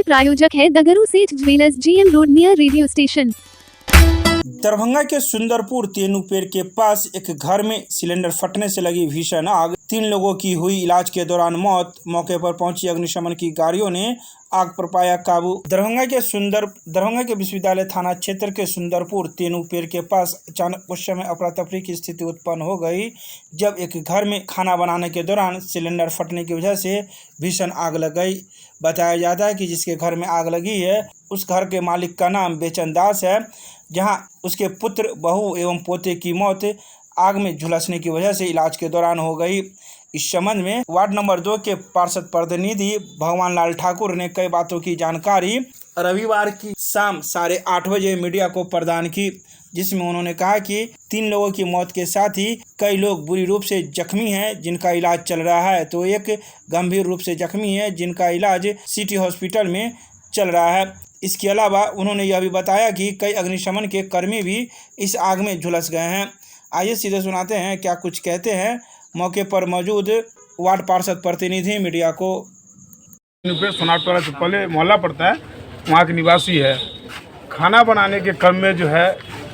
प्रायोजक है दगरू सेठ jewellers, GM road near radio station. Darbhanga के सुंदरपुर तेनुपेर के पास एक घर में सिलेंडर फटने से लगी भीषण आग। 3 लोगों की हुई इलाज के दौरान मौत। मौके पर पहुंची अग्निशमन की गाड़ियों ने आग पर पाया काबू। दरभंगा के विश्वविद्यालय थाना क्षेत्र के सुंदरपुर तेनुपेर के पास अचानक उस समय अफरा तफरी की स्थिति उत्पन्न हो गई जब एक घर में खाना बनाने के दौरान सिलेंडर फटने की वजह से भीषण आग लग गई। बताया जाता है कि जिसके घर में आग लगी है उस घर के मालिक का नाम बेचन दास है, जहां उसके पुत्र, बहू एवं पोते की मौत आग में झुलसने की वजह से इलाज के दौरान हो गई। इस संबंध में वार्ड नंबर 2 के पार्षद प्रतिनिधि भगवान लाल ठाकुर ने कई बातों की जानकारी रविवार की शाम 8:30 बजे मीडिया को प्रदान की, जिसमें उन्होंने कहा कि 3 लोगों की मौत के साथ ही कई लोग बुरी रूप से जख्मी हैं जिनका इलाज चल रहा है, तो एक गंभीर रूप से जख्मी है जिनका इलाज सिटी हॉस्पिटल में चल रहा है। इसके अलावा उन्होंने यह भी बताया कि कई अग्निशमन के कर्मी भी इस आग में झुलस गए हैं। आइए सीधे सुनाते हैं क्या कुछ कहते हैं मौके पर मौजूद वार्ड पार्षद प्रतिनिधि मीडिया को। सोनारपुरा से पहले मोहल्ला पड़ता है, वहाँ के निवासी है। खाना बनाने के क्रम में जो है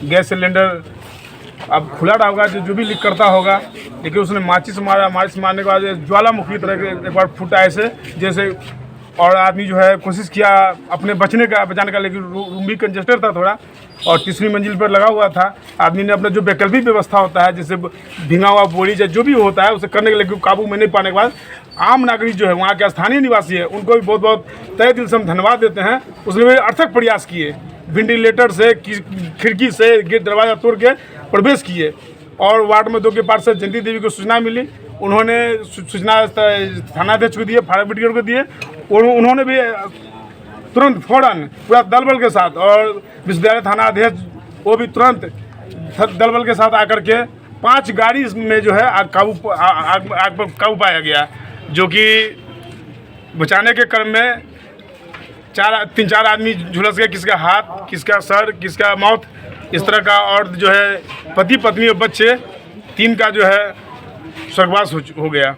गैस सिलेंडर अब खुला रहा होगा, जो भी लीक करता होगा, लेकिन उसने माचिस मारने के बाद ज्वालामुखी तरह के एक बार फूटा ऐसे जैसे, और आदमी जो है कोशिश किया अपने बचाने का, लेकिन रूम भी कंजेस्टेड था थोड़ा और तीसरी मंजिल पर लगा हुआ था। आदमी ने अपना जो वैकल्पिक व्यवस्था होता है जैसे भींगा हुआ बोरी या जो भी होता है उसे करने के लिए काबू में नहीं पाने के बाद आम नागरिक जो है वहाँ के स्थानीय निवासी है उनको भी बहुत बहुत तहे दिल से हम धन्यवाद देते हैं। उसने भी अर्थक प्रयास किए, वेंटिलेटर से खिड़की से गेट दरवाज़ा तोड़ के प्रवेश किए और वार्ड में 2 के पार्षद जयंती देवी को सूचना मिली, उन्होंने सूचना थानाध्यक्ष को दिए, फायर ब्रिगेड को दिए, और उन्होंने भी तुरंत फौरन पूरा दल बल के साथ, और विश्वविद्यालय थाना अध्यक्ष वो भी तुरंत दल बल के साथ आकर के 5 गाड़ी में जो है आग पर काबू पाया गया, जो कि बचाने के क्रम में 3-4 आदमी झुलस गए, किसका हाथ, किसका सर, किसका मौत, इस तरह का, और जो है पति पत्नी और बच्चे 3 का जो है स्वर्गवास हो गया।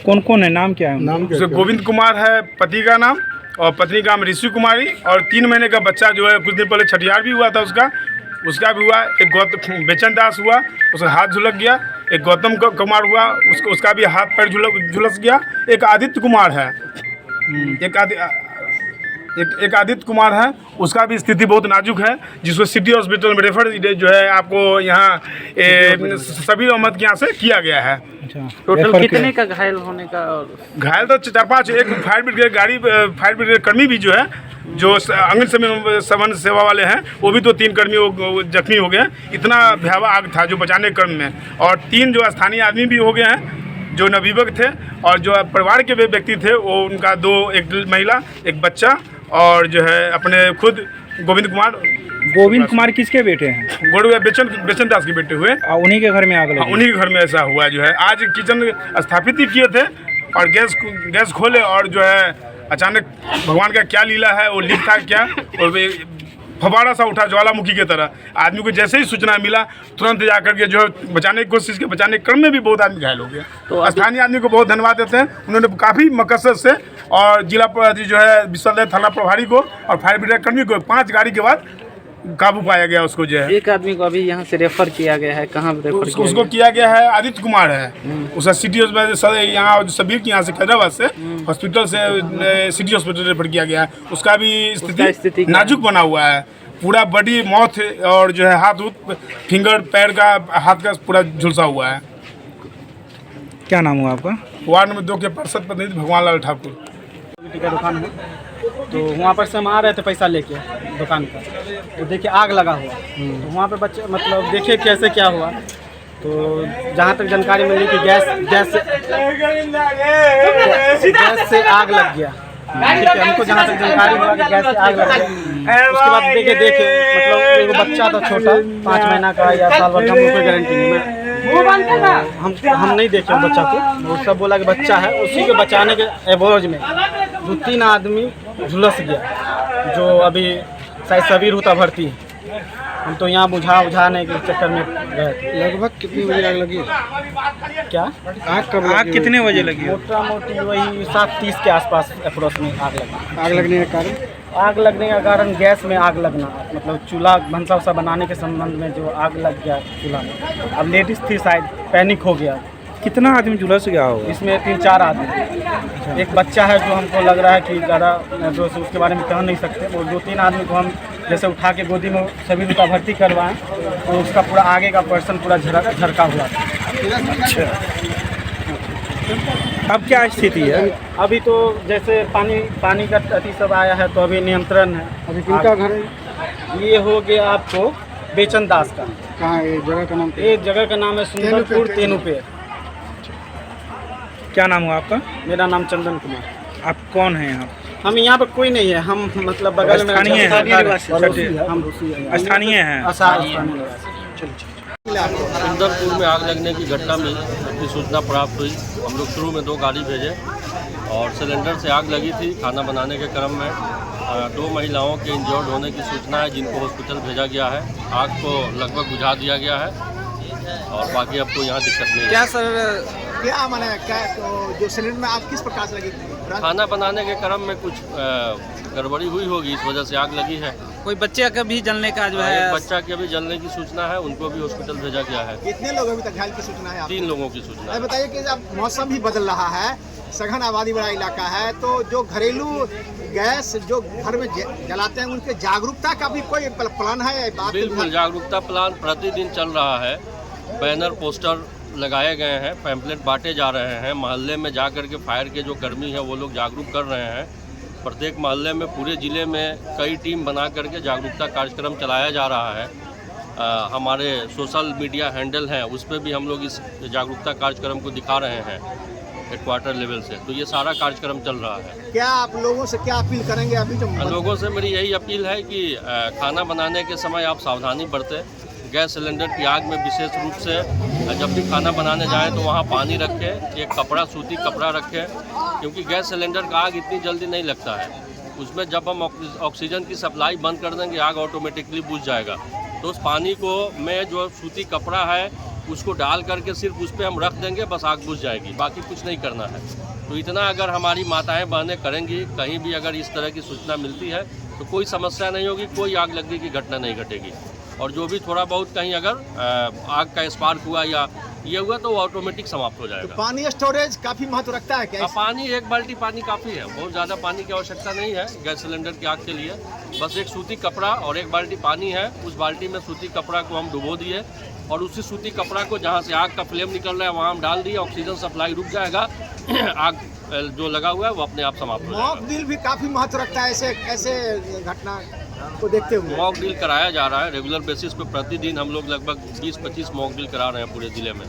कौन कौन है, नाम क्या है? नाम गोविंद कुमार है पति का नाम, और पत्नी का नाम ऋषि कुमारी, और 3 महीने का बच्चा जो है कुछ दिन पहले छठियार भी हुआ था उसका भी हुआ। एक बेचन दास हुआ, उसका हाथ झुलक गया। एक गौतम कुमार हुआ, उसका भी हाथ पैर झुलस गया। एक आदित्य कुमार है, एक आदित्य कुमार है, उसका भी स्थिति बहुत नाजुक है, जिसको सिटी हॉस्पिटल में रेफर जो है आपको यहाँ सबीर अहमद के यहाँ से किया गया है। टोटल कितने का घायल होने का? घायल तो 4-5, एक फायर ब्रिगेड कर्मी भी जो है, जो अग्निशमन सेवा वाले हैं, वो भी 2-3 कर्मी जख्मी हो गए। इतना भयावह आग था जो बचाने क्रम में, और 3 जो स्थानीय आदमी भी हो गए हैं जो नवयुवक थे, और जो परिवार के व्यक्ति थे वो उनका 2, एक महिला, एक बच्चा, और जो है अपने खुद गोविंद कुमार किसके बेटे हैं? बेचन दास के बेटे हुए। उन्हीं के घर में आग लगी? उन्हीं के घर में ऐसा हुआ। जो है आज किचन स्थापित ही किए थे और गैस खोले, और जो है अचानक भगवान का क्या लीला है, वो लीक था क्या, और फवारा सा उठा ज्वालामुखी की तरह। आदमी को जैसे ही सूचना मिला तुरंत जाकर के जो है बचाने की कोशिश की, बचाने के क्रम में भी बहुत आदमी घायल हो गया। तो स्थानीय आदमी को बहुत धन्यवाद देते हैं, उन्होंने काफ़ी मकसद से, और जिला जो है विश्वविद्यालय थाना प्रभारी को और फायर ब्रिगेड कर्मी को 5 गाड़ी के बाद काबू पाया गया। उसको जो है एक आदमी को अभी यहाँ से रेफर किया गया है, कहाँ रेफर उसको किया गया है? आदित्य कुमार है, उसका सिटी हॉस्पिटल यहाँ सबीर के यहाँ से हैदराबाद से हॉस्पिटल से सिटी हॉस्पिटल रेफर किया गया है। उसका भी स्थिति नाजुक बना हुआ है, पूरा बॉडी माउथ और जो है हाथ फिंगर पैर का हाथ का पूरा झुलसा हुआ है। क्या नाम हुआ आपका? वार्ड नंबर 2 के पार्षद प्रतिनिधि भगवान लाल ठाकुर। का दुकान है, तो वहाँ पर से हम आ रहे थे पैसा लेके दुकान का, तो देखिए आग लगा हुआ। तो वहाँ पे बच्चे मतलब देखे कैसे क्या हुआ, तो जहाँ तक जानकारी मिली कि गैस से आग लग गया। ठीक है, हमको जहाँ तक जानकारी हुआ कि गैस से आग लग गया। उसके बाद देखे मतलब एक बच्चा था छोटा 5 महीना का या साल भर का, कोई गारंटी नहीं। हम नहीं देखे बच्चा को, वो सब बोला कि बच्चा है। उसी के बचाने के एवज में 2-3 आदमी झुलस गया, जो अभी शायद सबीर होता भर्ती है। हम तो यहाँ बुझाने के चक्कर में गए थे। लगभग कितनी बजे आग लगी? क्या आग कब लगी? कितने बजे लगी? मोटा मोटी वही 7:30 के आसपास अप्रोच में आग लगी। आग लगने का कारण? आग लगने का कारण गैस में आग लगना, मतलब चूल्हा भंसा उसा बनाने के संबंध में जो आग लग गया चूल्हा में। अब लेडीज़ थी, शायद पैनिक हो गया। कितना आदमी चूल्हा से गया होगा? इसमें 3-4 आदमी, एक बच्चा है जो हमको लग रहा है कि ज़्यादा जो उसके बारे में कह नहीं सकते। वो 2-3 आदमी को हम जैसे उठा के गोदी में सभी का भर्ती करवाएं तो उसका पूरा आगे का पर्सन पूरा झरका हुआ था। अच्छा, अब क्या स्थिति है? अभी तो जैसे पानी का अति सब आया है तो अभी नियंत्रण है। अभी किनका घर है? ये हो गया आपको बेचन दास का। कहाँ है जगह का नाम? एक जगह का नाम है सुंदरपुर तेनुपेर। क्या नाम हुआ आपका? मेरा नाम चंदन कुमार। आप कौन हैं यहाँ? हम यहाँ पर कोई नहीं है, हम मतलब बगल में स्थानीय हैं? हम स्थानीय हैं? सुंदरपुर में आग लगने की घटना में की सूचना प्राप्त हुई। हम लोग शुरू में 2 गाड़ी भेजे और सिलेंडर से आग लगी थी। खाना बनाने के क्रम में 2 महिलाओं के इंजर्ड होने की सूचना है, जिनको हॉस्पिटल भेजा गया है। आग को लगभग बुझा दिया गया है और बाकी अब कोई यहाँ दिक्कत नहीं है। क्या सर, क्या माने क्या तो जो सिलेंडर में आग किस प्रकार से लगी? खाना बनाने के क्रम में कुछ गड़बड़ी हुई होगी, इस वजह से आग लगी है। कोई बच्चे का भी जलने का जो है? एक बच्चा के भी जलने की सूचना है, उनको भी हॉस्पिटल भेजा गया है। कितने लोग अभी तक घायल की सूचना है? 3 लोगों की सूचना है। बताइए कि अब मौसम भी बदल रहा है, सघन आबादी वाला इलाका है, तो जो घरेलू गैस जो घर में जलाते हैं उनके जागरूकता का भी कोई प्लान है? बिल्कुल, जागरूकता प्लान प्रतिदिन चल रहा है। बैनर पोस्टर लगाए गए हैं, पैम्पलेट बांटे जा रहे हैं। मोहल्ले में जा कर के फायर के जो कर्मी हैं वो लोग जागरूक कर रहे हैं। प्रत्येक मोहल्ले में पूरे ज़िले में कई टीम बना करके जागरूकता कार्यक्रम चलाया जा रहा है। हमारे सोशल मीडिया हैंडल हैं, उस पर भी हम लोग इस जागरूकता कार्यक्रम को दिखा रहे हैं हेडक्वार्टर लेवल से। तो ये सारा कार्यक्रम चल रहा है। क्या आप लोगों से क्या अपील करेंगे? अभी जो लोगों से मेरी यही अपील है कि खाना बनाने के समय आप सावधानी बरतें। गैस सिलेंडर की आग में विशेष रूप से जब भी खाना बनाने जाएं तो वहाँ पानी रखें, एक कपड़ा, सूती कपड़ा रखें, क्योंकि गैस सिलेंडर का आग इतनी जल्दी नहीं लगता है। उसमें जब हम ऑक्सीजन की सप्लाई बंद कर देंगे आग ऑटोमेटिकली बुझ जाएगा। तो उस पानी को में जो सूती कपड़ा है उसको डाल करके सिर्फ उस पर हम रख देंगे, बस आग बुझ जाएगी, बाकी कुछ नहीं करना है। तो इतना अगर हमारी माताएं बहनें करेंगी, कहीं भी अगर इस तरह की सूचना मिलती है तो कोई समस्या नहीं होगी, कोई आग लगने की घटना नहीं घटेगी। और जो भी थोड़ा बहुत कहीं अगर आग का स्पार्क हुआ या ये हुआ तो वो ऑटोमेटिक समाप्त हो जाएगा। तो पानी स्टोरेज काफ़ी महत्व रखता है क्या? पानी 1 बाल्टी पानी काफ़ी है, बहुत ज़्यादा पानी की आवश्यकता नहीं है गैस सिलेंडर की आग के लिए। बस एक सूती कपड़ा और 1 बाल्टी पानी है, उस बाल्टी में सूती कपड़ा को हम डुबो दिए और उसी सूती कपड़ा को जहाँ से आग का फ्लेम निकल रहा है वहाँ हम डाल दिए, ऑक्सीजन सप्लाई रुक जाएगा, आग जो लगा हुआ है वो अपने आप समाप्त हो जाएगा। मॉक ड्रिल भी काफ़ी महत्व रखता है ऐसे घटना को देखते हुए। मॉक ड्रिल कराया जा रहा है रेगुलर बेसिस पे। प्रतिदिन हम लोग लगभग 20-25 मॉक ड्रिल करा रहे हैं पूरे ज़िले में।